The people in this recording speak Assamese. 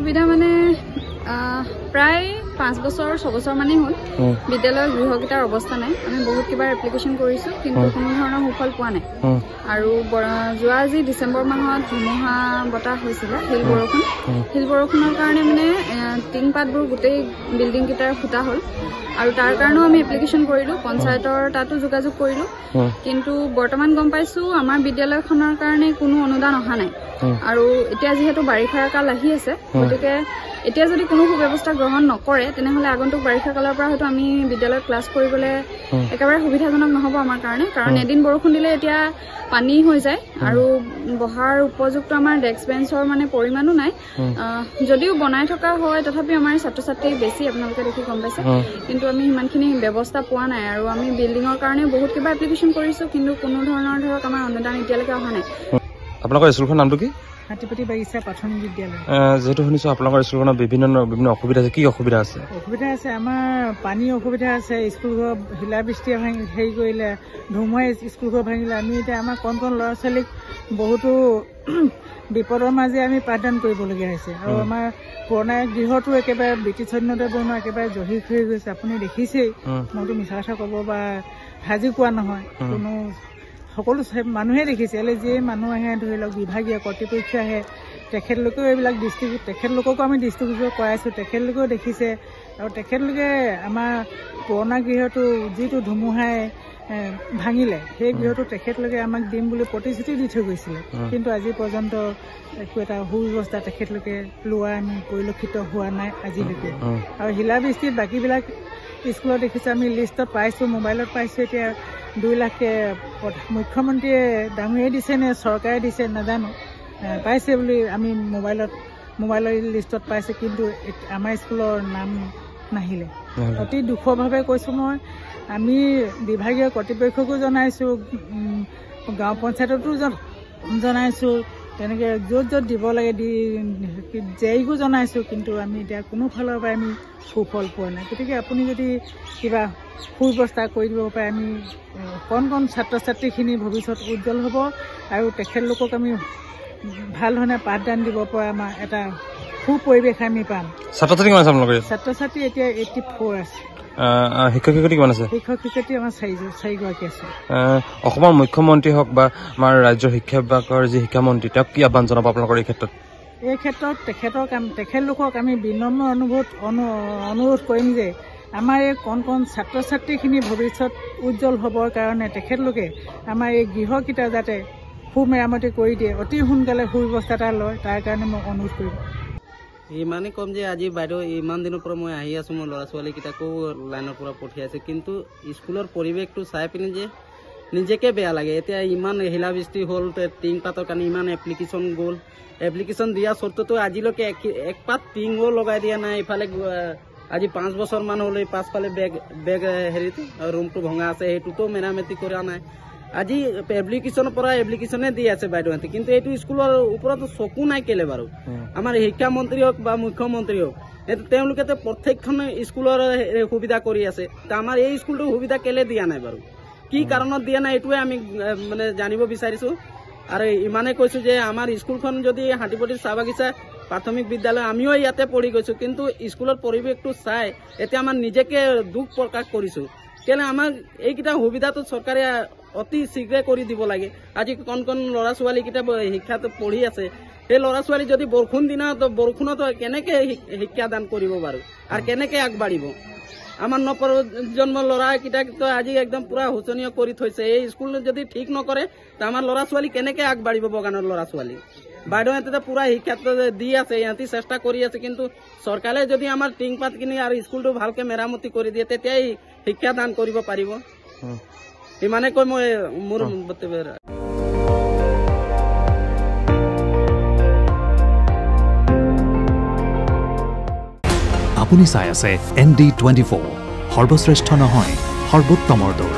অসুবিধা মানে প্ৰায় 5 বছৰ 6 বছৰ মানে হ'ল বিদ্যালয়ৰ গৃহকেইটাৰ অৱস্থা নাই আমি বহুত কিবা এপ্লিকেশ্যন কৰিছো কিন্তু কোনো ধৰণৰ সুফল পোৱা নাই আৰু যোৱা যি ডিচেম্বৰ মাহত ধুমুহা বতাহ হৈছিল শিল বৰষুণৰ কাৰণে মানে টিং পাতবোৰ গোটেই বিল্ডিং কেইটাৰ ফুটা হ'ল আৰু তাৰ কাৰণেও আমি এপ্লিকেশ্যন কৰিলো পঞ্চায়তৰ তাতো যোগাযোগ কৰিলো কিন্তু বৰ্তমান গম পাইছো আমাৰ বিদ্যালয়খনৰ কাৰণে কোনো অনুদান অহা নাই আৰু এতিয়া যেহেতু বাৰিষাৰ কাল আহি আছে গতিকে এতিয়া যদি কোনো সুব্যৱস্থা গ্ৰহণ নকৰে তেনেহলে আগন্তুক বাৰিষা কালৰ পৰা হয়তো আমি বিদ্যালয়ত ক্লাছ কৰিবলৈ একেবাৰে সুবিধাজনক নহব আমাৰ কাৰণে কাৰণ এদিন বৰষুণ দিলে এতিয়া পানী হৈ যায় আৰু বহাৰ উপযুক্ত আমাৰ ডেস্ক বেঞ্চৰ মানে পৰিমাণো নাই যদিও বনাই থকা হয় তথাপি আমাৰ ছাত্ৰ ছাত্ৰী বেছি আপোনালোকে দেখি গম পাইছে কিন্তু আমি সিমানখিনি ব্যৱস্থা পোৱা নাই আৰু আমি বিল্ডিঙৰ কাৰণে বহুত কিবা এপ্লিকেশ্যন কৰিছো কিন্তু কোনো ধৰণৰ ধৰক আমাৰ অনুদান এতিয়ালৈকে অহা নাই আপোনালোকৰ স্কুলখনৰ নামটো কি হাতীপতি বাগিচা প্ৰাথমিক বিদ্যালয় যেহেতু শুনিছো আপোনালোকৰ স্কুলখনত বিভিন্ন অসুবিধা আছে কি অসুবিধা আছে আমাৰ পানী অসুবিধা আছে স্কুলঘৰ শিলাবৃষ্টিয়ে হেৰি কৰিলে ধুমুহাই স্কুলঘৰ ভাঙিলে আমি এতিয়া আমাৰ কণ ল'ৰা ছোৱালীক বহুতো বিপদৰ মাজে আমি পাঠদান কৰিবলগীয়া হৈছে আৰু আমাৰ পুৰণা গৃহটো একেবাৰে ব্ৰিটিছ সৈন্যতে বনোৱা একেবাৰে জহিৰ হৈ গৈছে আপুনি দেখিছেই মইতো মিছা কথা ক'ব বা সাজি কোৱা নহয় কোনো সকলো মানুহে দেখিছে যি মানুহ আহে ধৰি লওক বিভাগীয় কৰ্তৃপক্ষ আহে তেখেতলোকেও এইবিলাক তেখেতলোককো আমি দৃষ্টিগোচৰ কৰাইছোঁ তেখেতলোকেও দেখিছে আৰু তেখেতলোকে আমাৰ পুৰণা গৃহটো যিটো ধুমুহাই ভাঙিলে সেই গৃহটো তেখেতলোকে আমাক দিম বুলি প্ৰতিশ্ৰুতি দি থৈ গৈছিলে কিন্তু আজি পৰ্যন্ত একো এটা সুব্যৱস্থা তেখেতলোকে লোৱা আমি পৰিলক্ষিত হোৱা নাই আজিলৈকে আৰু শিলাবৃষ্টিত বাকীবিলাক স্কুলত দেখিছোঁ আমি লিষ্টত পাইছোঁ মোবাইলত পাইছোঁ এতিয়া 2 লাখকে মুখ্যমন্ত্ৰীয়ে ডাঙৰীয়ে দিছে নে চৰকাৰে দিছে নাজানো পাইছে বুলি আমি মোবাইলৰ লিষ্টত পাইছে কিন্তু আমাৰ স্কুলৰ নাম নাহিলে অতি দুখভাৱে কৈছোঁ মই আমি বিভাগীয় কৰ্তৃপক্ষকো জনাইছোঁ গাঁও পঞ্চায়ততো জনাইছোঁ তেনেকৈ য'ত দিব লাগে জেইকো জনাইছোঁ কিন্তু আমি এতিয়া কোনো ফালৰ পৰা আমি সুফল পোৱা নাই গতিকে আপুনি যদি কিবা সুব্যৱস্থা কৰি দিব পাৰে আমি কণ ছাত্ৰ ছাত্ৰীখিনি ভৱিষ্যত উজ্জ্বল হ'ব আৰু তেখেতলোকক আমি ভাল ধৰণে পাঠদান দিব পৰা আমাৰ এটা সুপৰিৱেশ আমি পাম ছাত্ৰ ছাত্ৰী এতিয়া 84 আছে শিক্ষক শিক্ষয়িত্ৰী কিমান আছে শিক্ষক শিক্ষয়িত্ৰী আমাৰ 4 গৰাকী আছে অসমৰ মুখ্যমন্ত্ৰী হওক বা আমাৰ ৰাজ্যৰ শিক্ষা বিভাগৰ যি শিক্ষামন্ত্ৰী তেওঁক কি আহ্বান জনাব আপোনালোকৰ এই ক্ষেত্ৰত তেখেতলোকক আমি বিনম্ৰ অনুৰোধ কৰিম যে আমাৰ এই কণ ছাত্ৰ ছাত্ৰীখিনি ভৱিষ্যত উজ্জ্বল হ'বৰ কাৰণে তেখেতলোকে আমাৰ এই গৃহকেইটা যাতে সুমেৰামতি কৰি দিয়ে অতি সোনকালে সুব্যৱস্থা এটা লয় তাৰ কাৰণে মই অনুৰোধ কৰিম ইমানেই কম যে আজি বাইদেউ ইমান দিনৰ পৰা মই আহি আছোঁ মই ল'ৰা ছোৱালীকেইটাকো লাইনৰ পৰা পঠিয়াইছোঁ কিন্তু স্কুলৰ পৰিৱেশটো চাই পিনি যে নিজকে বেয়া লাগে এতিয়া ইমান শিলাবৃষ্টি হ'ল টিং পাতৰ কাৰণে ইমান এপ্লিকেশ্যন গ'ল এপ্লিকেশ্যন দিয়া স্বত্বতো আজিলৈকে এক পাত টিঙো লগাই দিয়া নাই ইফালে আজি 5 বছৰমান হ'লে পাছফালে বেগ হেৰিটো ৰুমটো ভঙা আছে সেইটোতো মেৰামতি কৰা নাই আজি এপ্লিকেশ্যনৰ পৰা এপ্লিকেশ্যনে দি আছে বাইদেউহঁতে কিন্তু এইটো স্কুলৰ ওপৰত চকু নাই কেলে বাৰু আমাৰ শিক্ষামন্ত্ৰী হওক বা মুখ্যমন্ত্ৰী হওক তেওঁলোকেতো প্ৰত্যেকখন স্কুলৰ সুবিধা কৰি আছে আমাৰ এই স্কুলটো সুবিধা কেলে দিয়া নাই বাৰু কি কাৰণত দিয়া নাই এইটোৱে আমি মানে জানিব বিচাৰিছোঁ আৰু ইমানে কৈছোঁ যে আমাৰ স্কুলখন যদি হাতীপতি চাহ বাগিচা প্ৰাথমিক বিদ্যালয় আমিও ইয়াতে পঢ়ি গৈছোঁ কিন্তু স্কুলৰ পৰিৱেশটো চাই এতিয়া আমাৰ নিজকে দুখ প্ৰকাশ কৰিছোঁ কেলে আমাৰ এইকেইটা সুবিধাটো চৰকাৰে অতি শীঘ্ৰে কৰি দিব লাগে আজি কণ ল'ৰা ছোৱালীকেইটা শিক্ষাত পঢ়ি আছে সেই ল'ৰা ছোৱালী যদি বৰষুণ দিনত বৰষুণত কেনেকৈ শিক্ষাদান কৰিব বাৰু আৰু কেনেকৈ আগবাঢ়িব আমাৰ নৱপ্ৰজন্ম ল'ৰাকেইটাকতো আজি একদম পুৰা শোচনীয় কৰি থৈছে এই স্কুল যদি ঠিক নকৰে তো আমাৰ ল'ৰা ছোৱালী কেনেকৈ আগবাঢ়িব বাগানৰ ল'ৰা ছোৱালী বাইদেউহঁতে পুৰা শিক্ষাত দি আছে ইহঁতি চেষ্টা কৰি আছে কিন্তু চৰকাৰে যদি আমাৰ টিং পাতখিনি আৰু স্কুলটো ভালকৈ মেৰামতি কৰি দিয়ে তেতিয়াই শিক্ষাদান কৰিব পাৰিব ইমানে কৈ মই মোৰ আপুনি চাই আছে ND24 সৰ্বশ্ৰেষ্ঠ নহয় সৰ্বোত্তমৰ দৌৰ